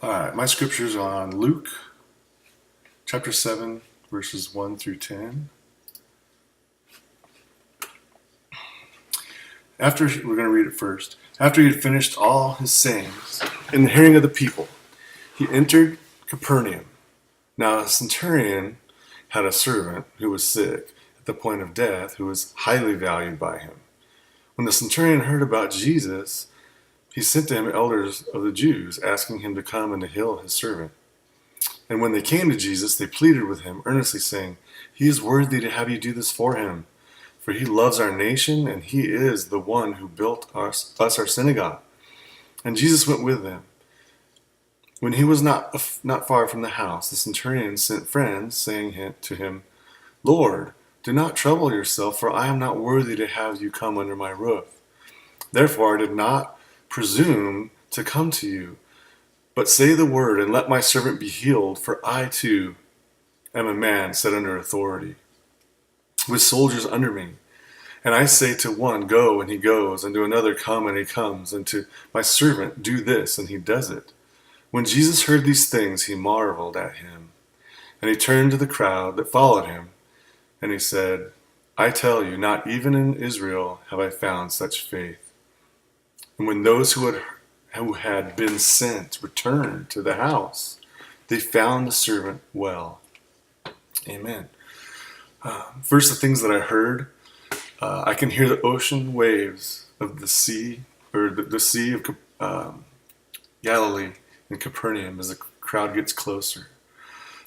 All right, my scripture's on Luke chapter 7, verses 1 through 10. We're going to read it first. After he had finished all his sayings in the hearing of the people, he entered Capernaum. Now a centurion had a servant who was sick at the point of death, who was highly valued by him. When the centurion heard about Jesus, he sent to him elders of the Jews, asking him to come and to heal his servant. And when they came to Jesus, they pleaded with him, earnestly saying, "He is worthy to have you do this for him, for he loves our nation, and he is the one who built us our synagogue." And Jesus went with them. When he was not far from the house, the centurion sent friends, saying to him, "Lord, do not trouble yourself, for I am not worthy to have you come under my roof. Therefore I did not presume to come to you. But say the word, and let my servant be healed, for I too am a man set under authority, with soldiers under me. And I say to one, 'Go,' and he goes, and to another, 'Come,' and he comes, and to my servant, 'Do this,' and he does it." When Jesus heard these things, he marveled at him. And he turned to the crowd that followed him, and he said, "I tell you, not even in Israel have I found such faith." And when those who had been sent returned to the house, they found the servant well. Amen. First, the things that I heard, I can hear the ocean waves of the sea, or the Sea of Galilee in Capernaum as the crowd gets closer.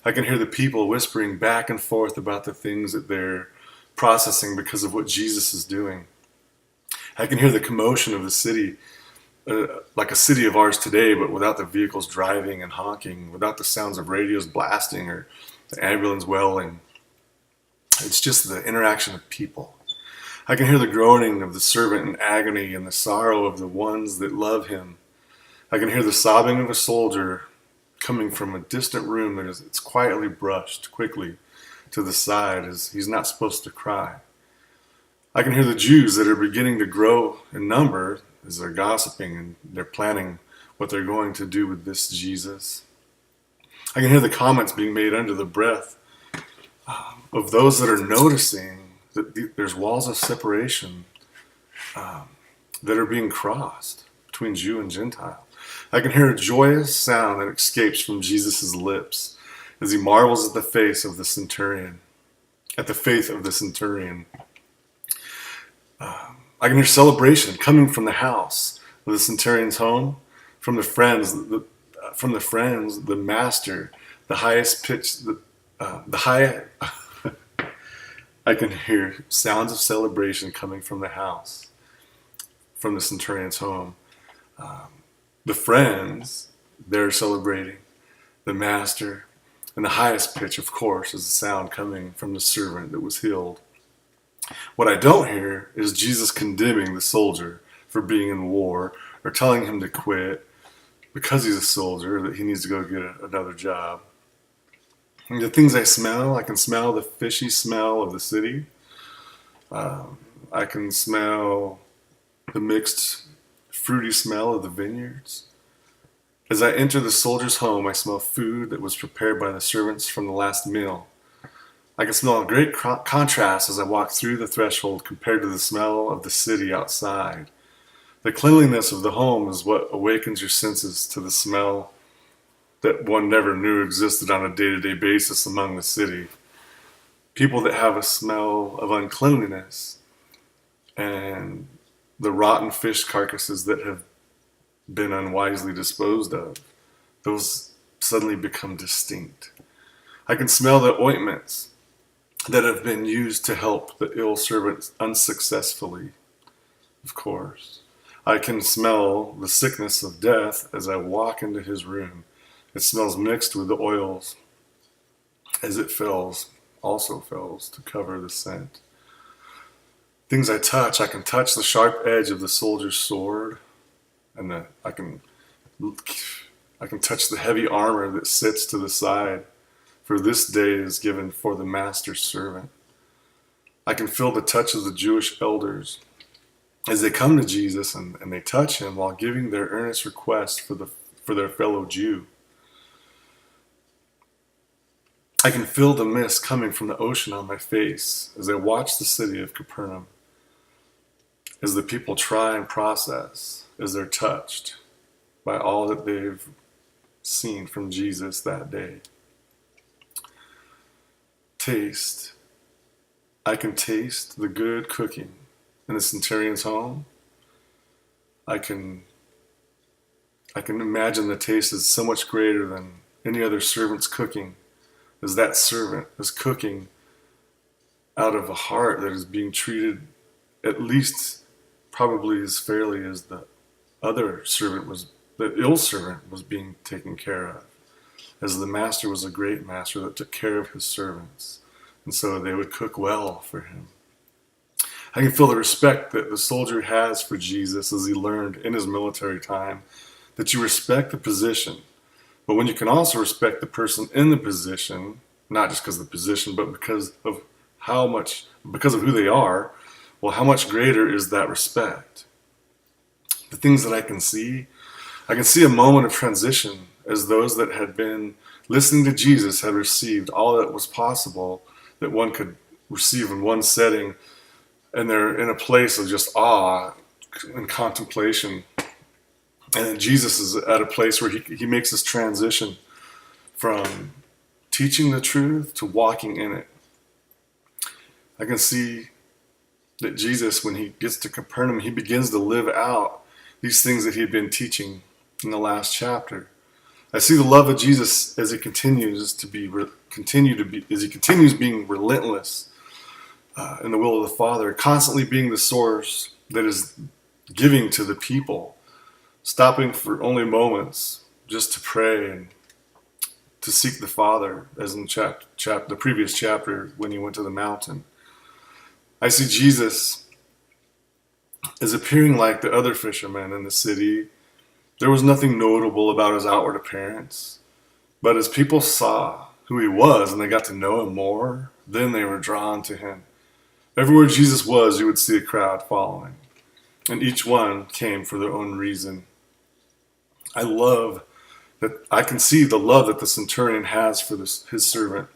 I can hear the people whispering back and forth about the things that they're processing because of what Jesus is doing. I can hear the commotion of the city, like a city of ours today, but without the vehicles driving and honking, without the sounds of radios blasting or the ambulance wailing. It's just the interaction of people. I can hear the groaning of the servant in agony and the sorrow of the ones that love him. I can hear the sobbing of a soldier coming from a distant room that it's quietly brushed quickly to the side as he's not supposed to cry. I can hear the Jews that are beginning to grow in number as they're gossiping and they're planning what they're going to do with this Jesus. I can hear the comments being made under the breath of those that are noticing that there's walls of separation that are being crossed between Jew and Gentile. I can hear a joyous sound that escapes from Jesus' lips as he marvels at the faith of the centurion. I can hear celebration coming from the house of the centurion's home, from the friends, the master, the highest pitch, the high. I can hear sounds of celebration coming from the house, from the centurion's home. The friends, they're celebrating. The master, and the highest pitch, of course, is the sound coming from the servant that was healed. What I don't hear is Jesus condemning the soldier for being in war or telling him to quit because he's a soldier, that he needs to go get another job. And the things I smell, I can smell the fishy smell of the city. I can smell the mixed fruity smell of the vineyards. As I enter the soldier's home, I smell food that was prepared by the servants from the last meal. I can smell a great contrast as I walk through the threshold compared to the smell of the city outside. The cleanliness of the home is what awakens your senses to the smell that one never knew existed on a day-to-day basis among the city. People that have a smell of uncleanliness and the rotten fish carcasses that have been unwisely disposed of, those suddenly become distinct. I can smell the ointments that have been used to help the ill servant unsuccessfully, of course. I can smell the sickness of death as I walk into his room. It smells mixed with the oils as it also fills to cover the scent. Things I can touch the sharp edge of the soldier's sword, and I can touch the heavy armor that sits to the side, for this day is given for the master's servant. I can feel the touch of the Jewish elders as they come to Jesus and they touch him while giving their earnest request for their fellow Jew. I can feel the mist coming from the ocean on my face as I watch the city of Capernaum, as the people try and process, as they're touched by all that they've seen from Jesus that day. Taste. I can taste the good cooking in the centurion's home. I can imagine the taste is so much greater than any other servant's cooking, as that servant is cooking out of a heart that is being treated at least probably as fairly as the ill servant was being taken care of, as the master was a great master that took care of his servants, and so they would cook well for him. I can feel the respect that the soldier has for Jesus as he learned in his military time that you respect the position, but when you can also respect the person in the position, not just because of the position, but because of who they are, well, how much greater is that respect? The things that I can see a moment of transition as those that had been listening to Jesus had received all that was possible that one could receive in one setting, and they're in a place of just awe and contemplation. And then Jesus is at a place where he makes this transition from teaching the truth to walking in it. I can see that Jesus, when he gets to Capernaum, he begins to live out these things that he had been teaching in the last chapter. I see the love of Jesus as he continues being relentless in the will of the Father, constantly being the source that is giving to the people, stopping for only moments just to pray and to seek the Father, as in the previous chapter when he went to the mountain. I see Jesus as appearing like the other fishermen in the city. There was nothing notable about his outward appearance, but as people saw who he was and they got to know him more, then they were drawn to him. Everywhere Jesus was, you would see a crowd following, and each one came for their own reason. I love that I can see the love that the centurion has for his servant,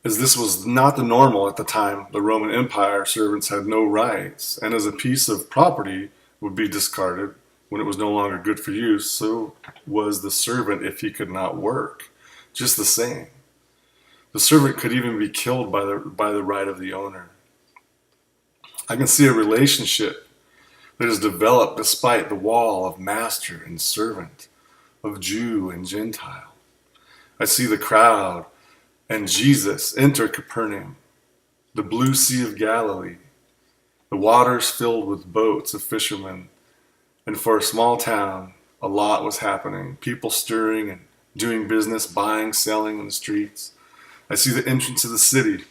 as this was not the normal at the time. The Roman Empire, servants had no rights, and as a piece of property would be discarded when it was no longer good for use, so was the servant if he could not work. Just the same. The servant could even be killed by the right of the owner. I can see a relationship that is developed despite the wall of master and servant, of Jew and Gentile. I see the crowd and Jesus enter Capernaum, the blue sea of Galilee, the waters filled with boats of fishermen. And for a small town, a lot was happening. People stirring and doing business, buying, selling in the streets. I see the entrance of the city.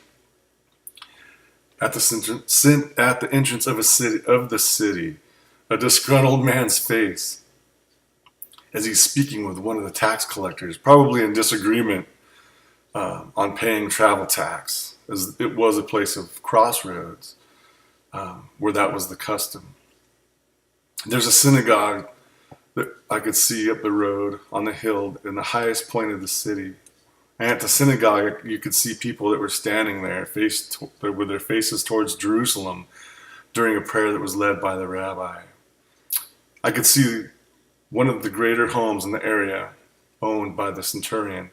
At the entrance of the city, a disgruntled man's face, as he's speaking with one of the tax collectors, probably in disagreement on paying travel tax, as it was a place of crossroads where that was the custom. There's a synagogue that I could see up the road on the hill in the highest point of the city. And at the synagogue, you could see people that were standing there with their faces towards Jerusalem during a prayer that was led by the rabbi. I could see one of the greater homes in the area owned by the centurion.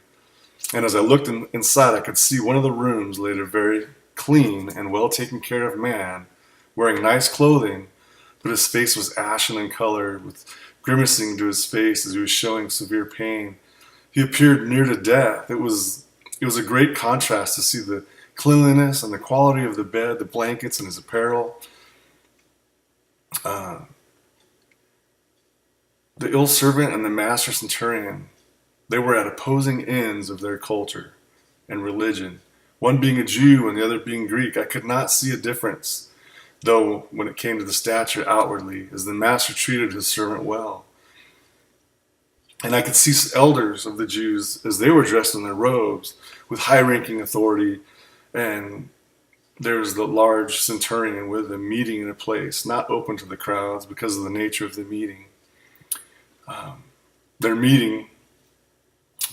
And as I looked inside, I could see one of the rooms laid a very clean and well taken care of man, wearing nice clothing, but his face was ashen in color, with grimacing to his face as he was showing severe pain. He appeared near to death. It was a great contrast to see the cleanliness and the quality of the bed, the blankets, and his apparel. The ill servant and the master centurion, they were at opposing ends of their culture and religion, one being a Jew and the other being Greek. I could not see a difference, though, when it came to the stature outwardly, as the master treated his servant well. And I could see elders of the Jews as they were dressed in their robes with high-ranking authority, and there was the large centurion with them meeting in a place not open to the crowds because of the nature of the meeting. Their meeting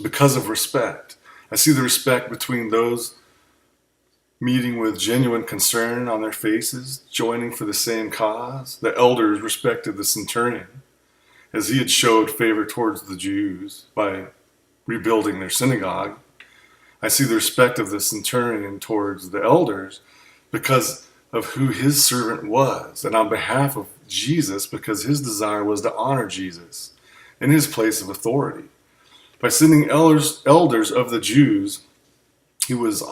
because of respect. I see the respect between those meeting with genuine concern on their faces, joining for the same cause. The elders respected the centurion, as he had showed favor towards the Jews by rebuilding their synagogue. I see the respect of the centurion towards the elders because of who his servant was, and on behalf of Jesus, because his desire was to honor Jesus in his place of authority. By sending elders of the Jews, he was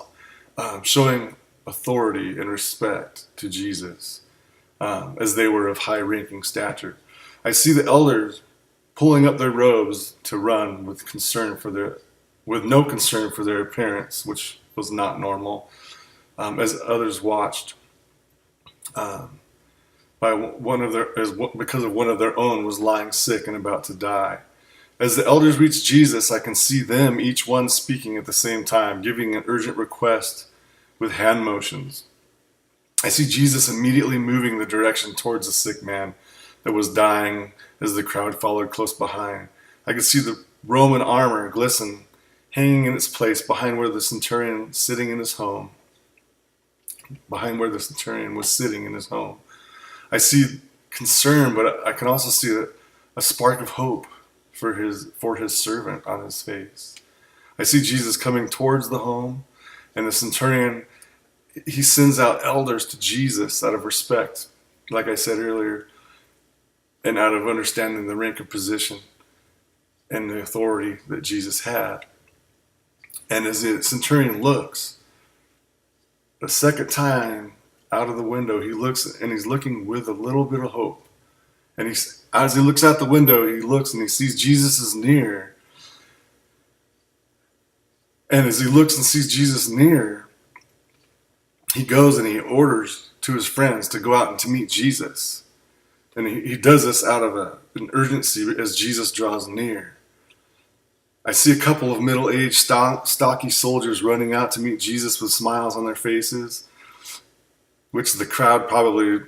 showing authority and respect to Jesus, as they were of high-ranking stature. I see the elders pulling up their robes to run with no concern for their appearance, which was not normal, as others watched. Because of one of their own was lying sick and about to die. As the elders reached Jesus, I can see them, each one speaking at the same time, giving an urgent request with hand motions. I see Jesus immediately moving the direction towards the sick man that was dying as the crowd followed close behind. I could see the Roman armor glisten, hanging in its place behind where the centurion was sitting in his home. I see concern, but I can also see a spark of hope for his servant on his face. I see Jesus coming towards the home, and the centurion, he sends out elders to Jesus out of respect, like I said earlier, and out of understanding the rank of position and the authority that Jesus had. And as the centurion looks, the second time out of the window, he looks, and he's looking with a little bit of hope. And as he looks out the window, he looks and he sees Jesus is near. And as he looks and sees Jesus near, he goes and he orders to his friends to go out and to meet Jesus. And he does this out of an urgency as Jesus draws near. I see a couple of middle-aged, stocky soldiers running out to meet Jesus with smiles on their faces, which the crowd probably,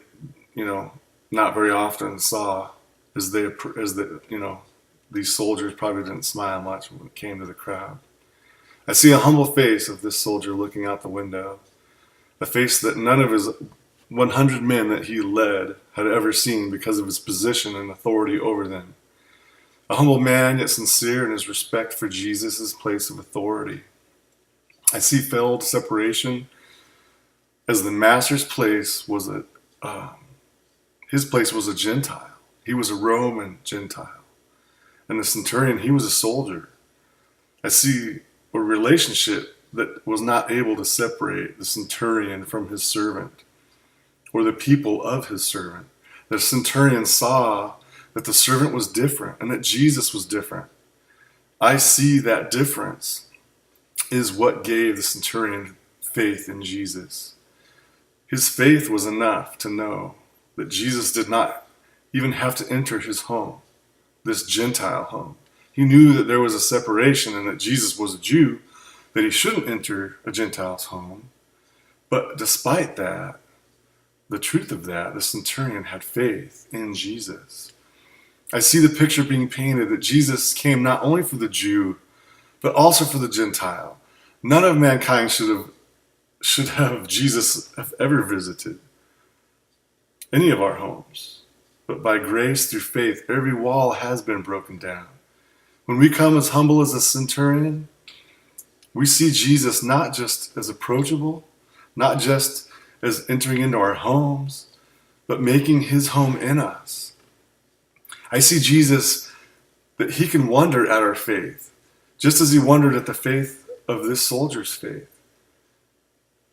not very often saw, as these soldiers probably didn't smile much when it came to the crowd. I see a humble face of this soldier looking out the window, a face that none of his 100 men that he led had ever seen because of his position and authority over them. A humble man, yet sincere in his respect for Jesus' place of authority. I see filled separation, as the master's place was his place was a Gentile. He was a Roman Gentile. And the centurion, he was a soldier. I see a relationship that was not able to separate the centurion from his servant, or the people of his servant. The centurion saw that the servant was different and that Jesus was different. I see that difference is what gave the centurion faith in Jesus. His faith was enough to know that Jesus did not even have to enter his home, this Gentile home. He knew that there was a separation and that Jesus was a Jew, that he shouldn't enter a Gentile's home. But despite that, the truth of that, the centurion had faith in Jesus. I see the picture being painted that Jesus came not only for the Jew, but also for the Gentile. None of mankind should have Jesus have ever visited any of our homes. But by grace through faith, every wall has been broken down. When we come as humble as a centurion, we see Jesus not just as approachable, not just as entering into our homes, but making his home in us. I see Jesus, that he can wonder at our faith, just as he wondered at the faith of this soldier's faith.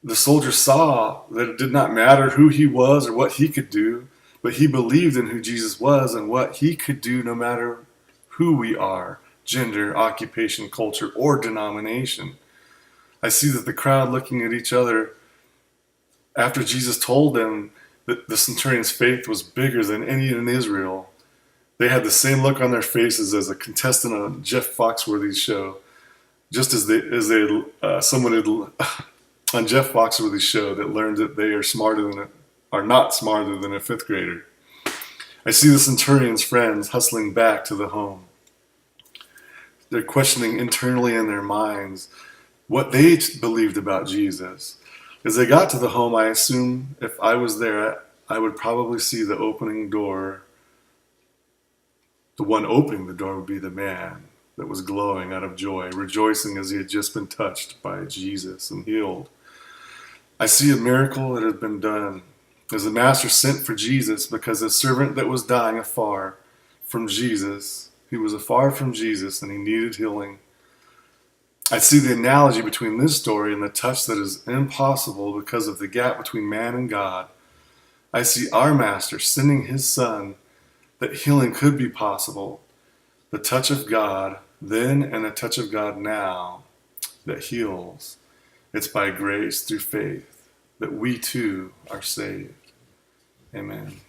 The soldier saw that it did not matter who he was or what he could do, but he believed in who Jesus was and what he could do no matter who we are, gender, occupation, culture, or denomination. I see that the crowd looking at each other after Jesus told them that the centurion's faith was bigger than any in Israel. They had the same look on their faces as a contestant on Jeff Foxworthy's show, just as someone had on Jeff Foxworthy's show that learned that they are not smarter than a fifth grader. I see the centurion's friends hustling back to the home. They're questioning internally in their minds what they believed about Jesus. As they got to the home, I assume if I was there, I would probably see the opening door. The one opening the door would be the man that was glowing out of joy, rejoicing as he had just been touched by Jesus and healed. I see a miracle that had been done as the master sent for Jesus because the servant that was dying afar from Jesus, he was afar from Jesus and he needed healing. I see the analogy between this story and the touch that is impossible because of the gap between man and God. I see our master sending his son that healing could be possible. The touch of God then and the touch of God now that heals. It's by grace through faith that we too are saved. Amen.